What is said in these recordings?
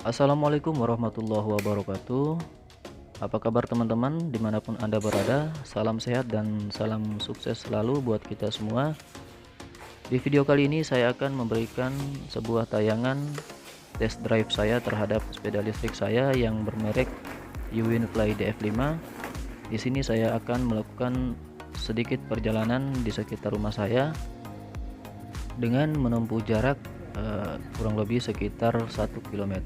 Assalamualaikum warahmatullahi wabarakatuh. Apa kabar teman-teman dimanapun Anda berada? Salam sehat dan salam sukses selalu buat kita semua. Di video kali ini saya akan memberikan sebuah tayangan test drive saya terhadap sepeda listrik saya yang bermerek Uwinfly DF5. Di sini saya akan melakukan sedikit perjalanan di sekitar rumah saya dengan menempuh jarak kurang lebih sekitar 1 km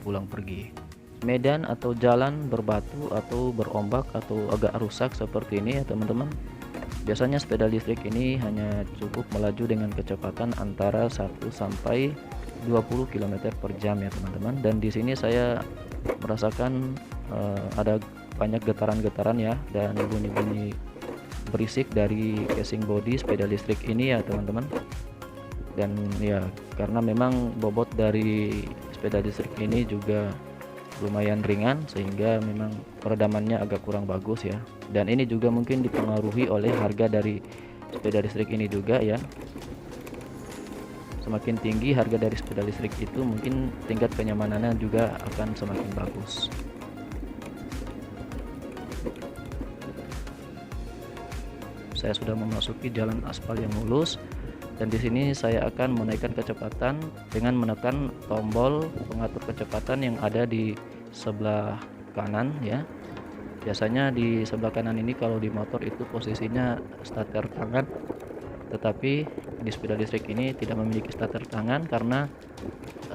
pulang pergi. Medan atau jalan berbatu atau berombak atau agak rusak seperti ini ya teman-teman. Biasanya sepeda listrik ini hanya cukup melaju dengan kecepatan antara 1 sampai 20 km per jam ya teman-teman. Dan di sini saya merasakan ada banyak getaran-getaran ya dan bunyi-bunyi berisik dari casing body sepeda listrik ini ya teman-teman. Dan ya karena memang bobot dari sepeda listrik ini juga lumayan ringan sehingga memang peredamannya agak kurang bagus ya. Dan ini juga mungkin dipengaruhi oleh harga dari sepeda listrik ini juga ya. Semakin tinggi harga dari sepeda listrik itu mungkin tingkat kenyamanannya juga akan semakin bagus. Saya sudah memasuki jalan aspal yang mulus. Dan di sini saya akan menaikkan kecepatan dengan menekan tombol pengatur kecepatan yang ada di sebelah kanan ya. Biasanya di sebelah kanan ini kalau di motor itu posisinya starter tangan, tetapi di sepeda listrik ini tidak memiliki starter tangan karena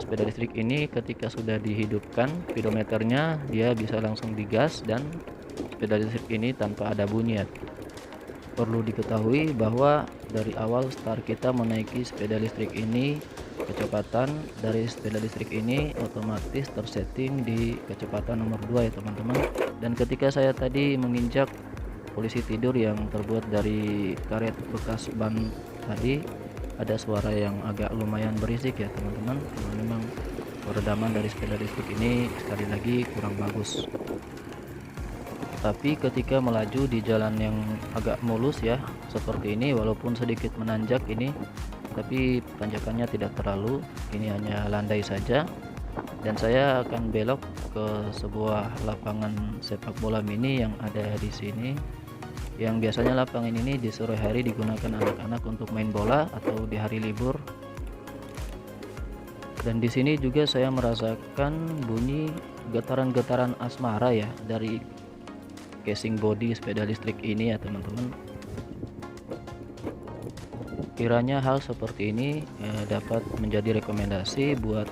sepeda listrik ini ketika sudah dihidupkan speedometernya dia bisa langsung digas dan sepeda listrik ini tanpa ada bunyi ya. Perlu diketahui bahwa dari awal start kita menaiki sepeda listrik ini, kecepatan dari sepeda listrik ini otomatis tersetting di kecepatan nomor 2 ya teman-teman. Dan ketika saya tadi menginjak polisi tidur yang terbuat dari karet bekas ban tadi, ada suara yang agak lumayan berisik ya teman-teman, karena memang peredaman dari sepeda listrik ini sekali lagi kurang bagus. Tapi ketika melaju di jalan yang agak mulus ya seperti ini, walaupun sedikit menanjak ini, tapi tanjakannya tidak terlalu, ini hanya landai saja. Dan saya akan belok ke sebuah lapangan sepak bola mini yang ada di sini, yang biasanya lapangan ini di sore hari digunakan anak-anak untuk main bola atau di hari libur. Dan di sini juga saya merasakan bunyi getaran-getaran asmara ya dari casing body sepeda listrik ini ya teman-teman. Kiranya hal seperti ini dapat menjadi rekomendasi buat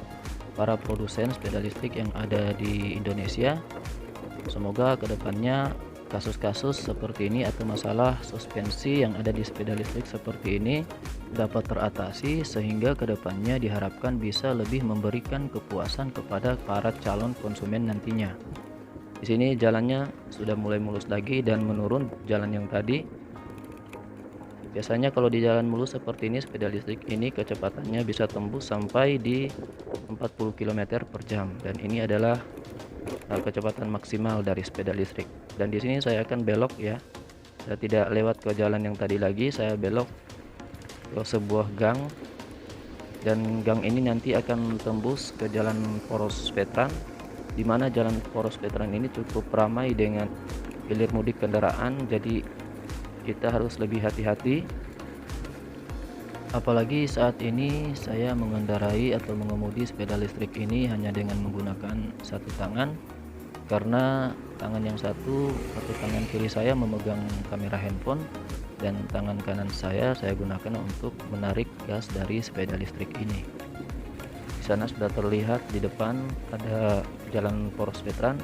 para produsen sepeda listrik yang ada di Indonesia. Semoga kedepannya kasus-kasus seperti ini atau masalah suspensi yang ada di sepeda listrik seperti ini dapat teratasi, sehingga kedepannya diharapkan bisa lebih memberikan kepuasan kepada para calon konsumen nantinya. Di sini jalannya sudah mulai mulus lagi dan menurun jalan yang tadi. Biasanya kalau di jalan mulus seperti ini sepeda listrik ini kecepatannya bisa tembus sampai di 40 km per jam, dan ini adalah kecepatan maksimal dari sepeda listrik. Dan di sini saya akan belok ya. Saya tidak lewat ke jalan yang tadi lagi, saya belok ke sebuah gang, dan gang ini nanti akan tembus ke jalan poros veteran, di mana jalan poros veteran ini cukup ramai dengan hilir mudik kendaraan, jadi kita harus lebih hati-hati. Apalagi saat ini saya mengendarai atau mengemudi sepeda listrik ini hanya dengan menggunakan satu tangan, karena tangan yang satu atau tangan kiri saya memegang kamera handphone dan tangan kanan saya gunakan untuk menarik gas dari sepeda listrik ini. Di sana sudah terlihat di depan ada jalan poros veteran.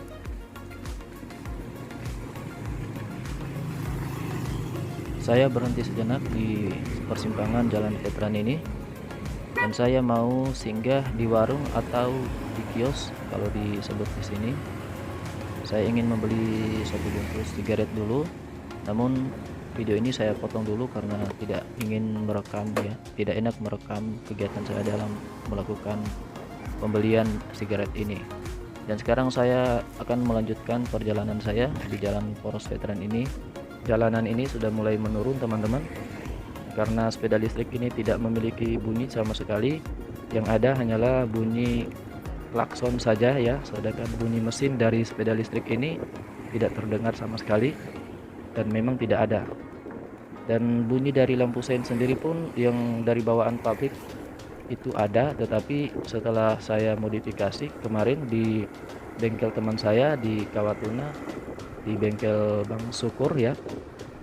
Saya berhenti sejenak di persimpangan jalan veteran ini dan saya mau singgah di warung atau di kios kalau disebut di sini. Saya ingin membeli satu bungkus sigaret dulu, namun video ini saya potong dulu karena tidak ingin merekam ya, tidak enak merekam kegiatan saya dalam melakukan pembelian sigaret ini. Dan sekarang saya akan melanjutkan perjalanan saya di jalan poros veteran ini. Jalanan ini sudah mulai menurun teman-teman, karena sepeda listrik ini tidak memiliki bunyi sama sekali. Yang ada hanyalah bunyi klakson saja ya, sedangkan bunyi mesin dari sepeda listrik ini tidak terdengar sama sekali dan memang tidak ada. Dan bunyi dari lampu sein sendiri pun yang dari bawaan pabrik itu ada, tetapi setelah saya modifikasi kemarin di bengkel teman saya di Kawatuna, di bengkel Bang Syukur ya.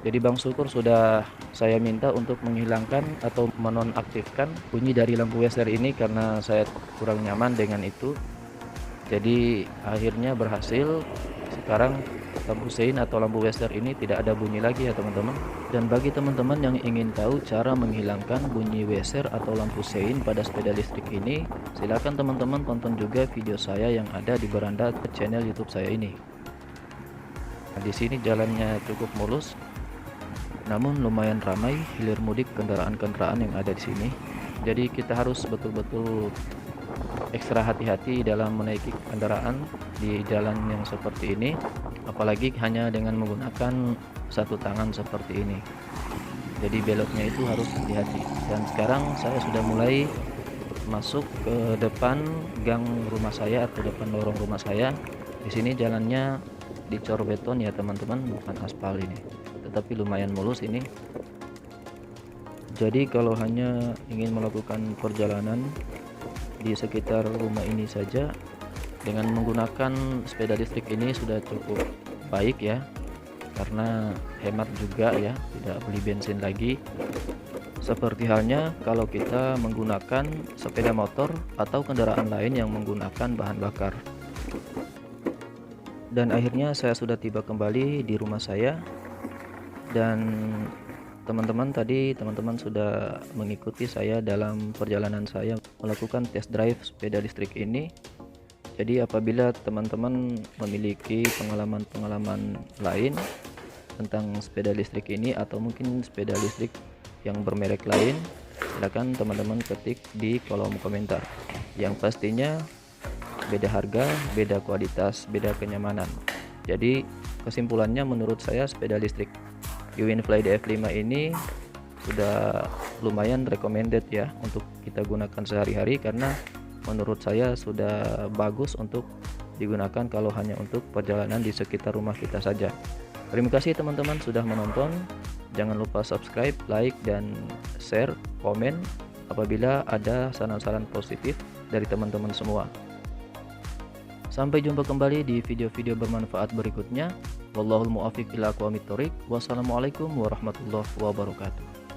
Jadi Bang Syukur sudah saya minta untuk menghilangkan atau menonaktifkan bunyi dari lampu Weser ini karena saya kurang nyaman dengan itu. Jadi akhirnya berhasil. Sekarang lampu sein atau lampu Weser ini tidak ada bunyi lagi ya teman-teman. Dan bagi teman-teman yang ingin tahu cara menghilangkan bunyi Weser atau lampu sein pada sepeda listrik ini, silakan teman-teman tonton juga video saya yang ada di beranda channel YouTube saya ini. Nah, di sini jalannya cukup mulus, namun lumayan ramai hilir mudik kendaraan-kendaraan yang ada di sini. Jadi kita harus betul-betul ekstra hati-hati dalam menaiki kendaraan di jalan yang seperti ini, apalagi hanya dengan menggunakan satu tangan seperti ini. Jadi beloknya itu harus hati-hati. Dan sekarang saya sudah mulai masuk ke depan gang rumah saya atau depan lorong rumah saya. Di sini jalannya dicor beton ya teman-teman, bukan aspal ini, tetapi lumayan mulus ini. Jadi kalau hanya ingin melakukan perjalanan di sekitar rumah ini saja dengan menggunakan sepeda listrik ini sudah cukup baik ya, karena hemat juga ya, tidak beli bensin lagi seperti halnya kalau kita menggunakan sepeda motor atau kendaraan lain yang menggunakan bahan bakar. Dan akhirnya saya sudah tiba kembali di rumah saya, dan teman-teman sudah mengikuti saya dalam perjalanan saya melakukan test drive sepeda listrik ini. Jadi apabila teman-teman memiliki pengalaman-pengalaman lain tentang sepeda listrik ini atau mungkin sepeda listrik yang bermerek lain, silakan teman-teman ketik di kolom komentar. Yang pastinya beda harga, beda kualitas, beda kenyamanan. Jadi kesimpulannya menurut saya sepeda listrik Uwin Fly DF5 ini sudah lumayan recommended ya untuk kita gunakan sehari-hari, karena menurut saya sudah bagus untuk digunakan kalau hanya untuk perjalanan di sekitar rumah kita saja. Terima kasih teman-teman sudah menonton. Jangan lupa subscribe, like, dan share, komen apabila ada saran-saran positif dari teman-teman semua. Sampai jumpa kembali di video-video bermanfaat berikutnya. Wallahul muwaffiq ila aqwamit thoriq. Wassalamualaikum warahmatullahi wabarakatuh.